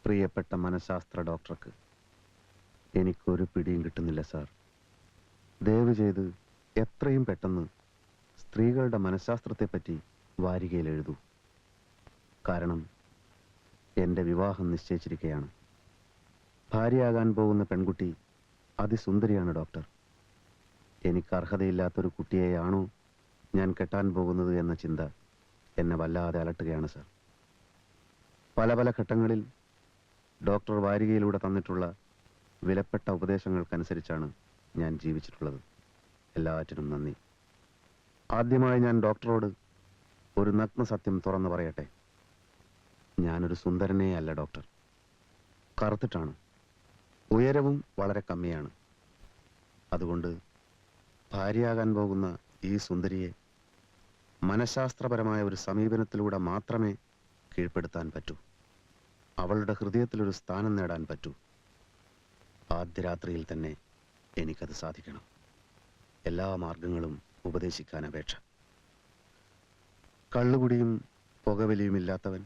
പ്രിയപ്പെട്ട മനഃശാസ്ത്ര ഡോക്ടർക്ക് എനിക്കൊരു പിടിയും കിട്ടുന്നില്ല സാർ. ദയവ് ചെയ്ത് എത്രയും പെട്ടെന്ന് സ്ത്രീകളുടെ മനഃശാസ്ത്രത്തെപ്പറ്റി വാരികയിൽ എഴുതൂ. കാരണം എൻ്റെ വിവാഹം നിശ്ചയിച്ചിരിക്കുകയാണ്. ഭാര്യയാകാൻ പോകുന്ന പെൺകുട്ടി അതിസുന്ദരിയാണ് ഡോക്ടർ. എനിക്ക് അർഹതയില്ലാത്തൊരു കുട്ടിയെയാണോ ഞാൻ കെട്ടാൻ പോകുന്നത് എന്ന ചിന്ത എന്നെ വല്ലാതെ അലട്ടുകയാണ് സാർ. പല പല ഘട്ടങ്ങളിൽ ഡോക്ടർ വാരികയിലൂടെ തന്നിട്ടുള്ള വിലപ്പെട്ട ഉപദേശങ്ങൾക്കനുസരിച്ചാണ് ഞാൻ ജീവിച്ചിട്ടുള്ളത്. എല്ലാറ്റിനും നന്ദി. ആദ്യമായി ഞാൻ ഡോക്ടറോട് ഒരു നഗ്ന സത്യം തുറന്നു പറയട്ടെ. ഞാനൊരു സുന്ദരനേ അല്ല ഡോക്ടർ. കറുത്തിട്ടാണ്. ഉയരവും വളരെ കമ്മിയാണ്. അതുകൊണ്ട് ഭാര്യയാകാൻ പോകുന്ന ഈ സുന്ദരിയെ മനഃശാസ്ത്രപരമായ ഒരു സമീപനത്തിലൂടെ മാത്രമേ കീഴ്പ്പെടുത്താൻ പറ്റൂ. അവളുടെ ഹൃദയത്തിലൊരു സ്ഥാനം നേടാൻ പറ്റൂ. ആദ്യ രാത്രിയിൽ തന്നെ എനിക്കത് സാധിക്കണം. എല്ലാ മാർഗങ്ങളും ഉപദേശിക്കാൻ അപേക്ഷ. കള്ളുകുടിയും പുകവലിയുമില്ലാത്തവൻ,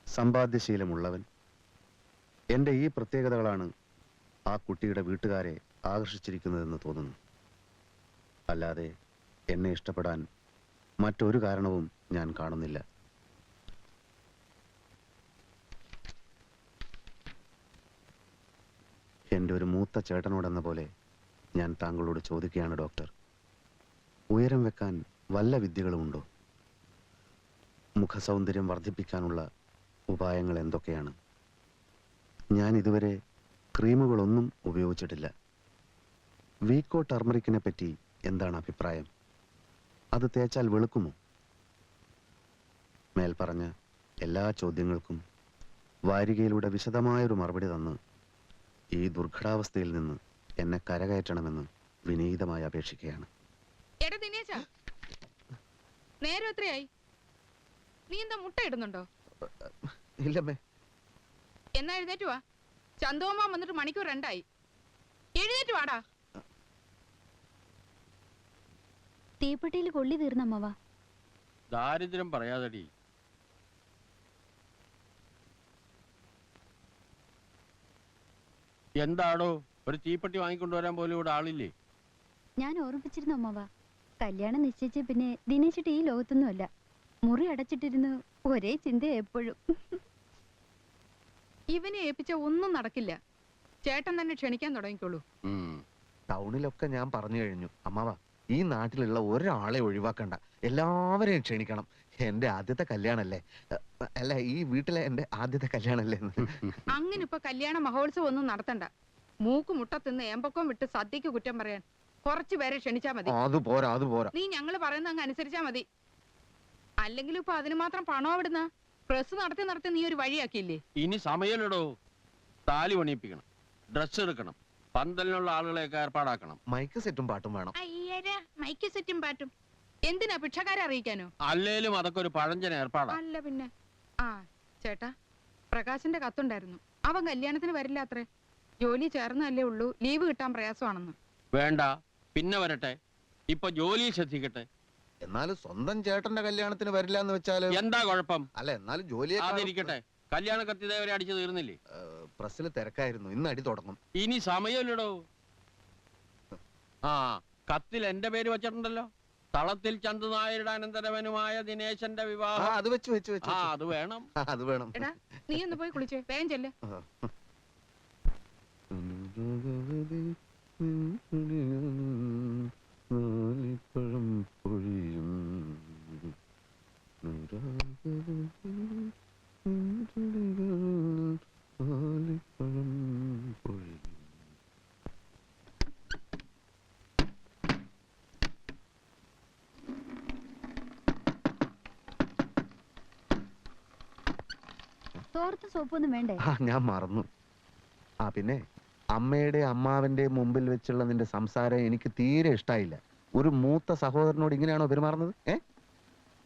സമ്പാദ്യശീലമുള്ളവൻ. എൻ്റെ ഈ പ്രത്യേകതകളാണ് ആ കുട്ടിയുടെ വീട്ടുകാരെ ആകർഷിച്ചിരിക്കുന്നതെന്ന് തോന്നുന്നു. അല്ലാതെ എന്നെ ഇഷ്ടപ്പെടാൻ മറ്റൊരു കാരണവും ഞാൻ കാണുന്നില്ല. എൻ്റെ ഒരു മൂത്ത ചേട്ടനോടെന്ന പോലെ ഞാൻ താങ്കളോട് ചോദിക്കുകയാണ് ഡോക്ടർ. ഉയരം വെക്കാൻ വല്ല വിദ്യകളുമുണ്ടോ? മുഖസൗന്ദര്യം വർദ്ധിപ്പിക്കാനുള്ള ഉപായങ്ങൾ എന്തൊക്കെയാണ്? ഞാൻ ഇതുവരെ ക്രീമുകളൊന്നും ഉപയോഗിച്ചിട്ടില്ല. വീക്കോ ടർമറിക്കിനെ പറ്റി എന്താണ് അഭിപ്രായം? അത് തേച്ചാൽ വെളുക്കുമോ? മേൽപ്പറഞ്ഞ എല്ലാ ചോദ്യങ്ങൾക്കും വാരികയിലൂടെ വിശദമായൊരു മറുപടി തന്ന് ഈ ദുർഘടാവസ്ഥയിൽ നിന്ന് എന്നെ കരകയറ്റണമെന്ന് വിനീതമായി അപേക്ഷിക്കുകയാണ്. നേരം എത്രയായി? നീ എന്താ മുട്ട ഇടുന്നുണ്ടോ? ഇല്ലമ്മേ. എന്നാ എഴുന്നേറ്റ് വാ. ചന്തോമാ വന്നിട്ട് മണിക്കൂർ 2 എഴുന്നേറ്റ് വാടാ. തീപ്പെട്ടിയിൽ കൊള്ളി തീർന്നമ്മവാ. ദാരിദ്ര്യം പറയാതടി. എന്താടോ ഒരു തീപ്പെട്ടി വാങ്ങിക്കൊണ്ടുവരാൻ പോലും ഇവിടെ ആളില്ലേ? ഞാൻ ഓർമ്മിപ്പിച്ചിരുന്നു അമ്മവാ. കല്യാണം നിശ്ചയിച്ച പിന്നെ ദിനേശിട്ട് ഈ ലോകത്തൊന്നുമല്ല. മുറി അടച്ചിട്ടിരുന്നു ഒരേ ചിന്ത എപ്പോഴും. ഇവനെ ഏൽപ്പിച്ച ഒന്നും നടക്കില്ല. ചേട്ടൻ തന്നെ ക്ഷണിക്കാൻ തുടങ്ങിക്കോളൂ. ടൗണിലൊക്കെ ഞാൻ പറഞ്ഞു കഴിഞ്ഞു അമ്മാവാ. ഈ നാട്ടിലുള്ള ഒരാളെ ഒഴിവാക്കണ്ട, എല്ലാവരെയും ക്ഷണിക്കണം. എന്റെ ആദ്യത്തെ കല്യാണല്ലേ, അല്ല ഈ വീട്ടിലെ എന്റെ ആദ്യത്തെ കല്യാണല്ലേ. അങ്ങനെ ഇപ്പൊ കല്യാണ മഹോത്സവം ഒന്നും നടത്തണ്ട. മൂക്ക് മുട്ട തിന്ന് ഏമ്പക്കം വിട്ട് സദ്യക്ക് കുറ്റം പറയാൻ കുറച്ചു പേരെ ക്ഷണിച്ചാ മതി. അത് പോരാ, അത് പോരാ. നീ ഞങ്ങള് പറയുന്ന അങ്ങ് അനുസരിച്ചാ മതി. അല്ലെങ്കിൽ ഇപ്പൊ അതിന് മാത്രം പണം എവിടുന്ന? പ്രസ് നടത്തി നടത്തി നീ ഒരു വഴിയാക്കിയില്ലേ? ഇനി സമയമില്ലടോ. താലി പണിയിപ്പിക്കണം, ഡ്രസ് എടുക്കണം, പന്തലിനുള്ള ആളുകളെയൊക്കെ ഏർപ്പാടാക്കണം. മൈക്ക് സെറ്റും പാട്ടും വേണം. അയ്യരാ, മൈക്ക് സെറ്റും പാട്ടും എന്തിനാ? ഭിക്ഷക്കാരെ അറിയിക്കാനോ? അല്ലേലും അതൊക്കെ ഒരു പഴഞ്ചൻ ഏർപ്പാടാ. അല്ല പിന്നെ. ആ ചേട്ടാ, പ്രകാശിന്റെ കത്തുണ്ടായിരുന്നു. അവൻ കല്യാണത്തിന് വരില്ല അത്രേ. ജോലി ചേർന്നല്ലേ ഉള്ളൂ, ലീവ് കിട്ടാൻ പ്രയാസമാണെന്ന്. വേണ്ട, പിന്നെ വരട്ടെ. ഇപ്പൊ ജോലി ശ്രദ്ധിക്കട്ടെ. എന്നാലും സ്വന്തം ചേട്ടന്റെ കല്യാണത്തിന് വരില്ല എന്ന് വെച്ചാല് എന്താ കുഴപ്പം? അല്ല എന്നാലും ജോലി അതിരിക്കട്ടെ. കല്യാണ കത്തിദേവരെ അടിച്ചു തീർന്നില്ലേ? പ്രസ്സിൽ തിരക്കായിരുന്നു, ഇന്ന് അടി തുടങ്ങും. ഇനി സമയമില്ലടോ. ആ കത്തിൽ എന്റെ പേര് വെച്ചിട്ടുണ്ടല്ലോ. തളത്തിൽ ചന്തുനായരുടെ അനന്തരവനുമായ ദിനേശന്റെ വിവാഹം. അത് വെച്ച് വെച്ച് വെച്ച് അത് വേണം, അത് വേണം. എടാ നീ ഒന്ന് പോയി കുളിച്ചേ, വേഗം ചെല്ല്. തോർത്ത് സോപ്പൊന്നും വേണ്ടേ? ഞാൻ മറന്നു. ആ പിന്നെ അമ്മയുടെ അമ്മാവന്റെ മുമ്പിൽ വെച്ചുള്ള നിന്റെ സംസാരം എനിക്ക് തീരെ ഇഷ്ടായില്ല. ഒരു മൂത്ത സഹോദരനോട് ഇങ്ങനെയാണോ പെരുമാറുന്നത്?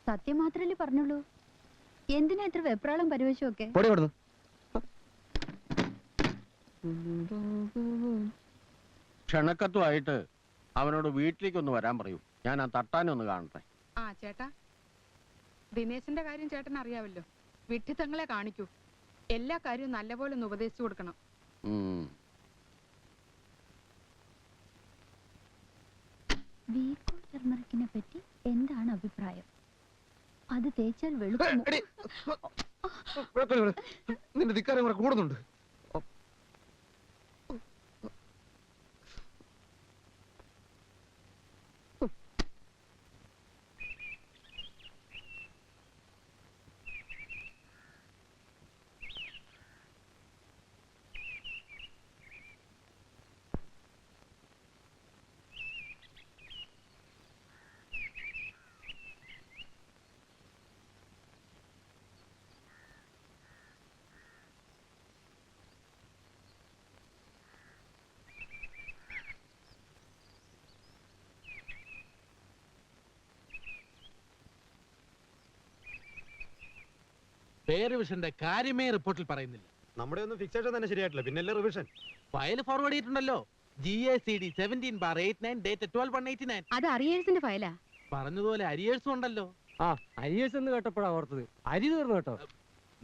സത്യം മാത്രല്ലേ പറഞ്ഞുള്ളൂ. എന്തിനാ ഇത്ര വെപ്രാളം പരിവശമൊക്കെ? ക്ഷണക്കത്തുമായിട്ട് അവനോട് വീട്ടിലേക്കൊന്ന് വരാൻ പറയൂ. ഞാൻ ആ തട്ടാനൊന്ന് കാണട്ടെ. ആ ചേട്ടാ, ദിനേശന്റെ കാര്യം ചേട്ടൻ അറിയാവല്ലോ. വിഡ്ഢിത്തങ്ങളെ കാണിക്കൂ. എല്ലാ കാര്യവും നല്ലപോലെ ഒന്ന് ഉപദേശിച്ചു കൊടുക്കണം. വീക്കോ ടർമറിക്കിനെ പറ്റി എന്താണ് അഭിപ്രായം? അത് തേച്ചാൽ വെളുക്കും. നിന്റെ ധിക്കാരം കൂടെ കൂടുന്നുണ്ട്. പേ റിവിഷന്റെ കാര്യമേ റിപ്പോർട്ടിൽ പറയുന്നില്ല. നമ്മുടെ ഒന്നും ഫിക്സേഷൻ തന്നെ ശരിയായിട്ടില്ല, പിന്നല്ലേ റിവിഷൻ? ഫയൽ ഫോർവേഡ് ചെയ്തിട്ടുണ്ടല്ലോ. GACD 17/89 date 12/189. അത് അറിയേഴ്സിന്റെ ഫയലാ. പറഞ്ഞതുപോലെ അരിയേഴ്സും ഉണ്ടല്ലോ. ആ അരിയേഴ്സ് എന്ന് കേട്ടപ്പോഴാ ഓർത്തത്. അരി തീർന്നു കേട്ടോ.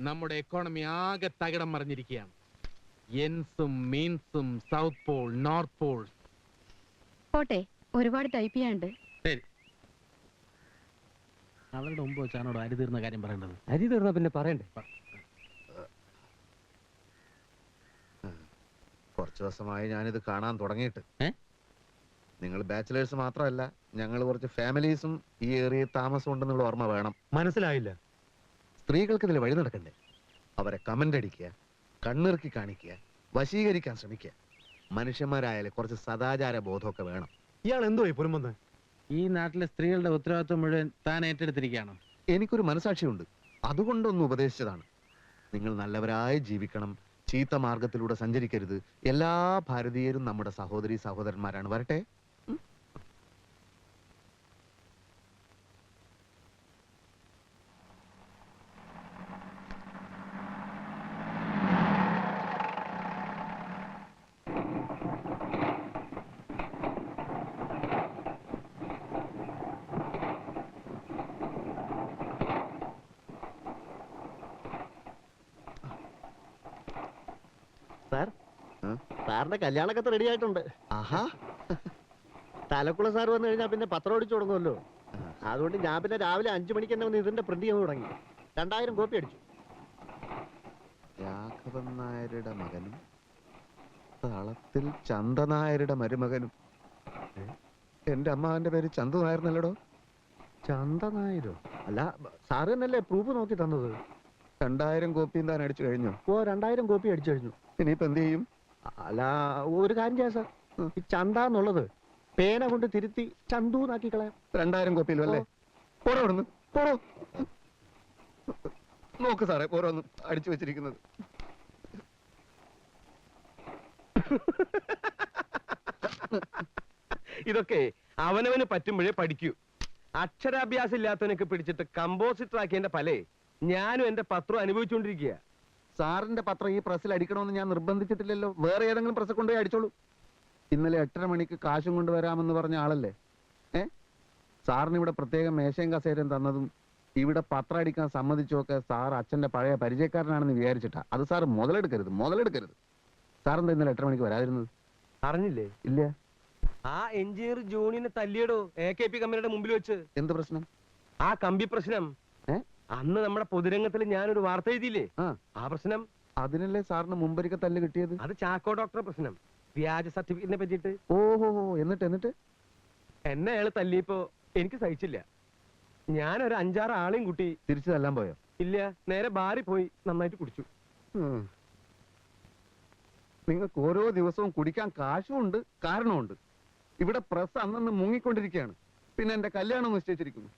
നമ്മുടെ എക്കോണമി ആകെ തകിടം മറിഞ്ഞിരിക്കുകയാണ്. എൻസും മീൻസും സൗത്ത് പോൾ നോർത്ത് പോൾ. പോട്ടെ, ഒരുപാട് ടൈപ്പ് ചെയ്യാണ്ട്. ശരി, അവരുടെ മുമ്പ് വെച്ചാണോ അരി തീർന്ന കാര്യം പറയേണ്ടത്? അരി തീർന്ന പിന്നെ പറയണ്ടേ? കുറച്ചു ദിവസമായി ഞാനിത് കാണാൻ തുടങ്ങിയിട്ട്. ഏ? നിങ്ങൾ ബാച്ചിലേഴ്സ് മാത്രമല്ല, ഞങ്ങൾ കുറച്ച് ഫാമിലീസും ഈ ഏരിയയിൽ താമസം ഉണ്ടെന്നുള്ള ഓർമ്മ വേണം. മനസ്സിലായില്ല. സ്ത്രീകൾക്ക് ഇതിൽ വഴി നടക്കണ്ടേ? അവരെ കമന്റ് അടിക്കുക, കണ്ണിറുക്കി കാണിക്കുക, വശീകരിക്കാൻ ശ്രമിക്കുക. മനുഷ്യന്മാരായാലും കുറച്ച് സദാചാര ബോധമൊക്കെ വേണം. ഇയാൾ എന്തോ ഈ പുലമ്പന്ന്? ഈ നാട്ടിലെ സ്ത്രീകളുടെ ഉത്തരവാദിത്വം മുഴുവൻ താൻ ഏറ്റെടുത്തിരിക്കുകയാണോ? എനിക്കൊരു മനസാക്ഷിയുണ്ട്, അതുകൊണ്ടൊന്ന് ഉപദേശിച്ചതാണ്. നിങ്ങൾ നല്ലവരായി ജീവിക്കണം, ചീത്ത മാർഗത്തിലൂടെ സഞ്ചരിക്കരുത്. എല്ലാ ഭാരതീയരും നമ്മുടെ സഹോദരി സഹോദരന്മാരാണ്. വരട്ടെ. സാർ, ആ? സാറിന്റെ കല്യാണക്കത്ത് റെഡി ആയിട്ടുണ്ട്. ആഹാ, തലക്കുള സാർ വന്നു കഴിഞ്ഞാൽ പിന്നെ പത്രം അടിച്ചു തുടങ്ങുമല്ലോ. അതുകൊണ്ട് ഞാൻ പിന്നെ രാവിലെ 5 മണിക്ക് തന്നെ വന്ന് ഇതിന്റെ പ്രിന്റ് ചെയ്യാൻ തുടങ്ങി. 2000 കോപ്പി അടിച്ചു. രാഘവൻ നായരുടെ മകനും തളത്തിൽ ചന്ദനായരുടെ മരുമകനും. എന്റെ അമ്മാവന്റെ പേര് ചന്തു നായർന്നല്ലടോ. ചന്ദനായിരോ? അല്ല, സാറ് തന്നെയല്ലേ പ്രൂഫ് നോക്കി തന്നത്? 2000 കോപ്പിയും താൻ അടിച്ചു കഴിഞ്ഞു. ഓ, 2000 കോപ്പി അടിച്ചു കഴിഞ്ഞു. ഇനിയിപ്പോ എന്ത് ചെയ്യും? അല്ല, ഒരു കാര്യം ചെയ്യാം സാർ. ഈ ചന്ത എന്നുള്ളത് പേന കൊണ്ട് തിരുത്തി ചന്തു എന്നാക്കി കളയാം. 2000 കോപ്പിയിലും അല്ലേ? പോടോ അവിടുന്ന്, പോടോ. നോക്ക് സാറേ, ഓരോന്നും അടിച്ചു വെച്ചിരിക്കുന്നത്. ഇതൊക്കെ അവനവന് പറ്റുമ്പോഴേ പഠിക്കൂ. അക്ഷരാഭ്യാസം ഇല്ലാത്തവനൊക്കെ പിടിച്ചിട്ട് കമ്പോസിറ്റർ ആക്കിയതിന്റെ ഫലേ ഞാനും എന്റെ പത്രം അനുഭവിച്ചുകൊണ്ടിരിക്കുക. സാറിന്റെ പത്രം ഈ പ്രസ്സിൽ അടിക്കണമെന്ന് ഞാൻ നിർബന്ധിച്ചിട്ടില്ലല്ലോ. വേറെ ഏതെങ്കിലും പ്രസ് കൊണ്ടുപോയി അടിച്ചോളൂ. ഇന്നലെ 8:30 മണിക്ക് കാശും കൊണ്ടുവരാമെന്ന് പറഞ്ഞ ആളല്ലേ? സാറിന് ഇവിടെ പ്രത്യേകം മേശയും കസേരയും തന്നതും ഇവിടെ പത്രം അടിക്കാൻ സമ്മതിച്ചൊക്കെ സാർ അച്ഛന്റെ പഴയ പരിചയക്കാരനാണെന്ന് വിചാരിച്ചിട്ടാ. അത് സാർ മുതലെടുക്കരുത്. സാറെന്താ ഇന്നലെ 8:30 മണിക്ക് വരാതിരുന്നത്? അറിഞ്ഞില്ലേ? ഇല്ല. ആ എഞ്ചിനീയർ ജോണിനെ തല്ലിയടോ AKP കമ്പനിയുടെ മുമ്പിൽ വെച്ച്. എന്ത് പ്രശ്നം? ആ കമ്പി പ്രശ്നം. അന്ന് നമ്മുടെ പൊതുരംഗത്തിൽ ഞാനൊരു വാർത്ത എഴുതിയില്ലേ? ആ പ്രശ്നം. അതിനല്ലേ സാറിന് മുമ്പൊരിക്കൽ തല്ല് കിട്ടിയത്? അത് ചാക്കോ ഡോക്ടറെ പ്രശ്നം, വ്യാജ സർട്ടിഫിക്കറ്റിനെ പറ്റിയിട്ട്. ഓഹോ, എന്നിട്ട് എന്നെ അയാൾ തല്ലിയപ്പോ എനിക്ക് സഹിച്ചില്ല. ഞാനൊരു 5-6 ആളെയും കൂട്ടി തിരിച്ചു തല്ലാൻ പോയോ? ഇല്ല, നേരെ ബാറിൽ പോയി നന്നായിട്ട് കുടിച്ചു. നിങ്ങൾക്ക് ഓരോ ദിവസവും കുടിക്കാൻ കാശുമുണ്ട്, കാരണമുണ്ട്. ഇവിടെ പ്രസ് അന്നന്ന് മുങ്ങിക്കൊണ്ടിരിക്കുകയാണ്. പിന്നെ എന്റെ കല്യാണം നിശ്ചയിച്ചിരിക്കുന്നു.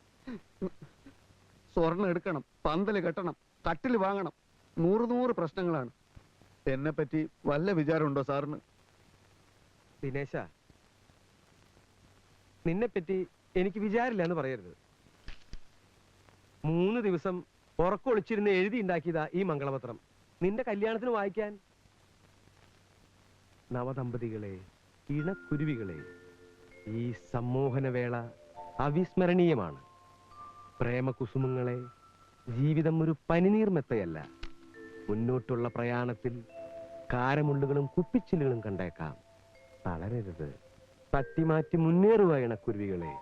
സ്വർണ്ണം എടുക്കണം, പന്തല് കെട്ടണം, കട്ടില് വാങ്ങണം, 100 പ്രശ്നങ്ങളാണ്. എന്നെ പറ്റി വല്ല വിചാരമുണ്ടോ സാറിന്? ദിനേശ, നിന്നെ പറ്റി എനിക്ക് വിചാരില്ല എന്ന് പറയരുത്. 3 ദിവസം ഉറക്കൊളിച്ചിരുന്ന് എഴുതി ഉണ്ടാക്കിയതാ ഈ മംഗളപത്രം, നിന്റെ കല്യാണത്തിന് വായിക്കാൻ. നവദമ്പതികളെ, ഇണക്കുരുവികളെ, ഈ സമ്മോഹനവേള അവിസ്മരണീയമാണ്. പ്രേമകുസുമങ്ങളെ, ജീവിതം ഒരു പനിനീർമെത്തയല്ല. മുന്നോട്ടുള്ള പ്രയാണത്തിൽ കാരമുള്ളുകളും കുപ്പിച്ചില്ലുകളും കണ്ടേക്കാം. തളരരുത്, തട്ടിമാറ്റി മുന്നേറുക ഇണക്കുരുവികളെ.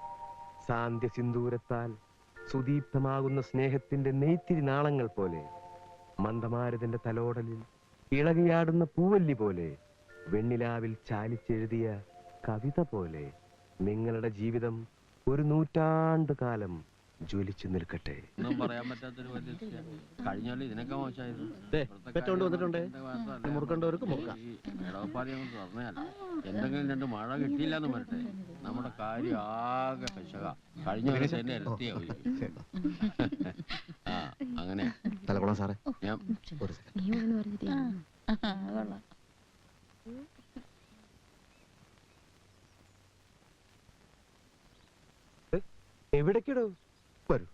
സാന്ധ്യ സിന്ദൂരത്താൽ സുദീപ്തമാകുന്ന സ്നേഹത്തിന്റെ നെയ്ത്തിരി നാളങ്ങൾ പോലെ, മന്ദമാരുതന്റെ തലോടലിൽ ഇളകിയാടുന്ന പൂവല്ലി പോലെ, വെണ്ണിലാവിൽ ചാലിച്ചെഴുതിയ കവിത പോലെ നിങ്ങളുടെ ജീവിതം ഒരു നൂറ്റാണ്ട് കാലം ജ്വലിച്ചു നിൽക്കട്ടെ. ഒന്നും പറയാൻ പറ്റാത്തൊരു വലിയ സ്ഥിതിയാണ്. കഴിഞ്ഞാലും ഇതിനൊക്കെ മോശമായിരുന്നു. പെറ്റോണ്ട് വന്നിട്ടുണ്ട്. മുറുക്കണ്ടവർക്ക് മുറുക്കാം. മേടോപ്പാതി നമുക്ക് തുറന്നതല്ല. എന്തെങ്കിലും രണ്ട് മഴ കിട്ടിയില്ല എന്ന് വരട്ടെ, നമ്മുടെ കാര്യം ആകെ കശക. കഴിഞ്ഞ വർഷം തന്നെ ഇരട്ടിയാവും. ആ അങ്ങനെ തലക്കുളം സാറേ, ഞാൻ ഒരു സെക്കൻഡ്. എവിടേക്കിടോ? വരൂ.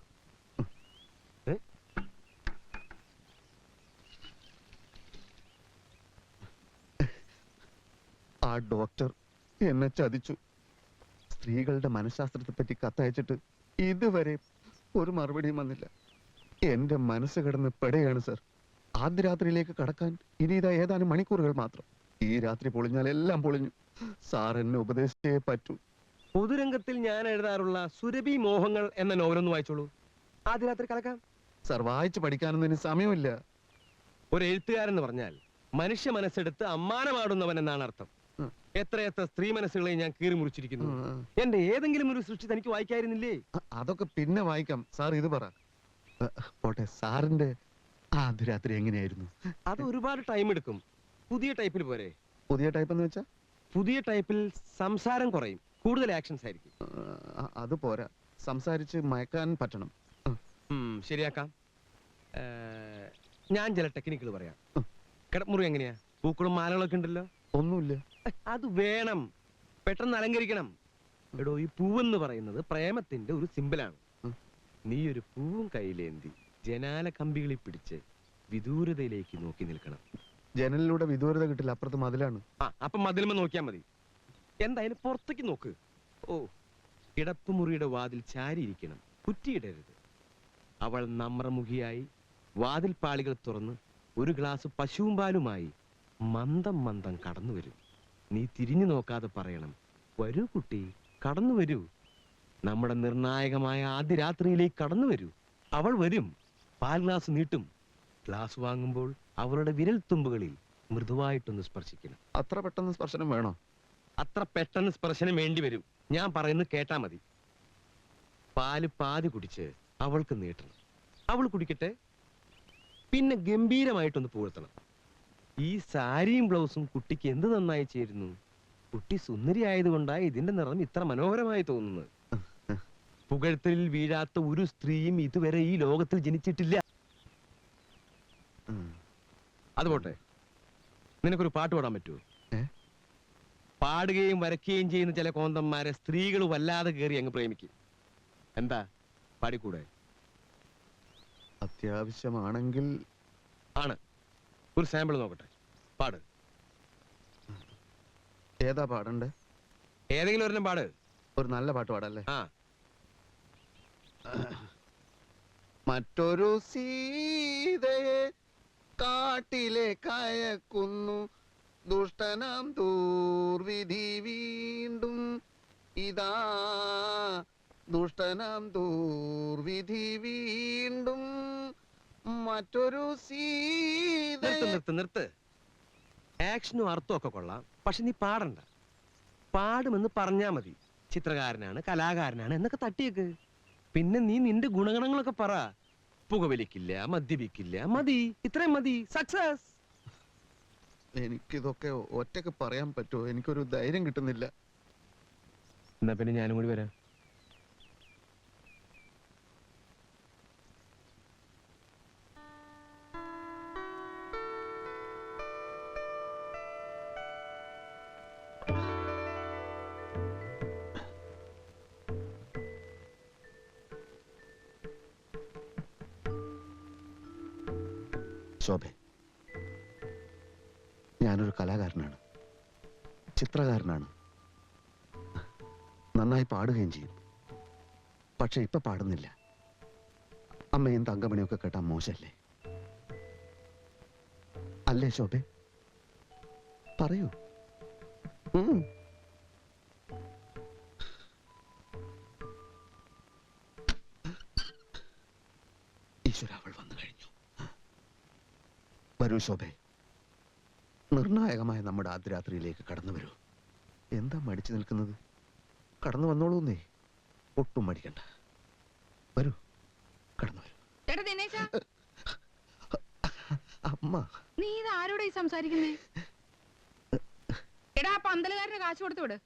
ആ ഡോക്ടർ എന്നെ ചതിച്ചു. സ്ത്രീകളുടെ മനഃശാസ്ത്രത്തെ പറ്റി കത്തയച്ചിട്ട് ഇതുവരെ ഒരു മറുപടിയും വന്നില്ല. എന്റെ മനസ്സ് കിടന്ന് പെടുകയാണ് സർ. ആദ്യ രാത്രിയിലേക്ക് കടക്കാൻ ഇനി ഇതാ ഏതാനും മണിക്കൂറുകൾ മാത്രം. ഈ രാത്രി പൊളിഞ്ഞാൽ എല്ലാം പൊളിഞ്ഞു. സാർ എന്നെ ഉപദേശിച്ചേ പറ്റൂ. പൊതുരംഗത്തിൽ ഞാൻ എഴുതാറുള്ള സുരഭി മോഹങ്ങൾ എന്ന നോവലൊന്ന് വായിച്ചോളൂ. ആദ്യ രാത്രി കലക്കാം. സർ, വായിച്ച് പഠിക്കാനൊന്നും ഇനി സമയമില്ല. ഒരു എഴുത്തുകാരൻ എന്ന് പറഞ്ഞാൽ മനുഷ്യ മനസ്സെടുത്ത് അമ്മാനമാടുന്നവൻ എന്നാണ് അർത്ഥം. എത്രയെത്ര സ്ത്രീ മനസ്സുകളെ ഞാൻ കീറി മുറിച്ചിരിക്കുന്നു. എന്റെ ഏതെങ്കിലും ഒരു സൃഷ്ടി തനിക്ക് വായിക്കായിരുന്നില്ലേ? അതൊക്കെ പിന്നെ വായിക്കാം. സാർ ഇത് പറ. പോട്ടെ, സാറിന്റെ ആദ്യ രാത്രി എങ്ങനെയായിരുന്നു? അത് ഒരുപാട് ടൈം എടുക്കും. പുതിയ ടൈപ്പിൽ പോരെ? പുതിയ ടൈപ്പ് എന്ന് വെച്ചാ? പുതിയ ടൈപ്പിൽ സംസാരം കുറയും, കൂടുതൽ ആക്ഷൻസ് ആയിരിക്കും. അത് പോരാ, സംസാരിച്ച് മയക്കാൻ പറ്റണം. ശരിയാക്കാം. ഞാൻ ചില ടെക്നിക്കുകൾ പറയാം. കിടമുറി എങ്ങനെയാ? പൂക്കളും മാലകളൊക്കെ ഉണ്ടല്ലോ. ഒന്നുമില്ല. അത് വേണം, പെട്ടെന്ന് അലങ്കരിക്കണം. എടോ, ഈ പൂവെന്ന് പറയുന്നത് പ്രേമത്തിന്റെ ഒരു സിമ്പിളാണ്. നീ ഒരു പൂവും കയ്യിലേന്തി ജനാല കമ്പികളിൽ പിടിച്ച് വിദൂരതയിലേക്ക് നോക്കി നിൽക്കണം. ജനലിലൂടെ വിദൂരത കിട്ടില്ല, അപ്പുറത്ത് മതിലാണ്. അപ്പൊ മതിലുമ നോക്കിയാ മതി. എന്തായാലും പുറത്തേക്ക് നോക്ക്. ഓ, കിടപ്പുമുറിയുടെ വാതിൽ ചാരിയിരിക്കണം, കുറ്റിയിടരുത്. അവൾ നമ്രമുഖിയായി വാതിൽ പാളികൾ തുറന്ന് ഒരു ഗ്ലാസ് പശുവും പാലുമായി മന്ദം മന്ദം കടന്നു വരും. നീ തിരിഞ്ഞു നോക്കാതെ പറയണം, വരൂ കുട്ടി, കടന്നു വരൂ. നമ്മുടെ നിർണായകമായ ആദ്യ രാത്രിയിലേക്ക് കടന്നു വരൂ. അവൾ വരും, പാൽ ഗ്ലാസ് നീട്ടും. ഗ്ലാസ് വാങ്ങുമ്പോൾ അവളുടെ വിരൽ തുമ്പുകളിൽ മൃദുവായിട്ടൊന്ന് സ്പർശിക്കണം. അത്ര പെട്ടെന്ന് സ്പർശനം വേണോ? അത്ര പെട്ടെന്ന് സ്പർശനം വേണ്ടി വരും. ഞാൻ പറയുന്നത് കേട്ടാ മതി. പാല് പാതി കുടിച്ച് അവൾക്ക് നീട്ടണം. അവൾ കുടിക്കട്ടെ. പിന്നെ ഗംഭീരമായിട്ടൊന്ന് പുകഴ്ത്തണം. ഈ സാരിയും ബ്ലൗസും കുട്ടിക്ക് എന്ത് നന്നായി ചേരുന്നു. കുട്ടി സുന്ദരി ആയതുകൊണ്ടാണ് ഇതിന്റെ നിറം ഇത്ര മനോഹരമായി തോന്നുന്നത്. പുകഴ്ത്തലിൽ വീഴാത്ത ഒരു സ്ത്രീയും ഇതുവരെ ഈ ലോകത്തിൽ ജനിച്ചിട്ടില്ല. അതുപോട്ടെ, നിനക്കൊരു പാട്ട് പാടാൻ പറ്റുമോ? പാടുകയും വരയ്ക്കുകയും ചെയ്യുന്ന ചില കോന്തന്മാരെ സ്ത്രീകൾ വല്ലാതെ കയറി അങ്ങ് പ്രേമിക്കും. എന്താ, പാടിക്കൂടെ? അത്യാവശ്യമാണെങ്കിൽ ആണ്. ഒരു സാമ്പിൾ നോക്കട്ടെ, പാട്. ഏതാ പാടണ്ടേ? ഏതെങ്കിലും ഒരെണ്ണം പാട്. ഒരു നല്ല പാട്ട് പാടല്ലേ? ആ. മറ്റൊരു സീതയെ കാട്ടിലെ കയക്കുന്നു ദുഷ്ടനാം ദൂർവിധി വീണ്ടും ഇതാ, ദുഷ്ടനാം ദൂർവിധി വീണ്ടും മറ്റൊരു സീത. നിർത്ത്. ആക്ഷനും അർത്ഥമൊക്കെ കൊള്ളാം, പക്ഷെ നീ പാടണ്ട. പാടുമെന്ന് പറഞ്ഞാ മതി. ചിത്രകാരനാണ്, കലാകാരനാണ് എന്നൊക്കെ തട്ടിയേക്ക്. പിന്നെ നീ നിന്റെ ഗുണഗണങ്ങളൊക്കെ പറ. പുകവലിക്കില്ല, മദ്യപിക്കില്ല, മതി, ഇത്രയും മതി. സക്സസ്. എനിക്കിതൊക്കെ ഒറ്റക്ക് പറയാൻ പറ്റുമോ? എനിക്കൊരു ധൈര്യം കിട്ടുന്നില്ല. എന്നാ പിന്നെ ഞാനും കൂടി വരാം. ശോഭെ, ഞാനൊരു കലാകാരനാണ്, ചിത്രകാരനാണ്. നന്നായി പാടുകയും ചെയ്യും. പക്ഷെ ഇപ്പൊ പാടുന്നില്ല. അമ്മയും തങ്കമണിയൊക്കെ കേട്ടാ മോശല്ലേ? എന്തേ ശോഭേ പറയൂ. ഉം. ഈശ്വര, അവൾ വന്നു കഴിഞ്ഞു. വരൂ ശോഭേ, നിർണായകമായ നമ്മുടെ ആദ്യരാത്രിയിലേക്ക് കടന്നു വരൂ. എന്താ മടിച്ചു നിൽക്കുന്നത്? കടന്നു വന്നോളൂന്നേ, ഒട്ടും മടിക്കണ്ട. വരൂ, കടന്നു വരൂ. ചേട്ടാ ദിനേശ, അമ്മ, നീ ഇത് ആരോടാ ഈ സംസാരിക്കുന്നേ? എടാ ആ പന്തലുകാരന് കാശ് കൊടുത്തു വിട്.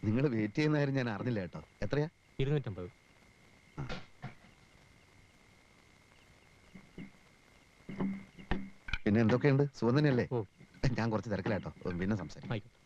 നിങ്ങൾ വെയിറ്റ് ചെയ്യുന്ന കാര്യം ഞാൻ അറിഞ്ഞില്ല കേട്ടോ. എത്രയാ? 250. പിന്നെ എന്തൊക്കെയുണ്ട്? സുഖം തന്നെയല്ലേ? ഓ. ഞാൻ കുറച്ച് തിരക്കിലാട്ടോ, പിന്നെ സംസാരിക്കാം. ആയിക്കോട്ടെ.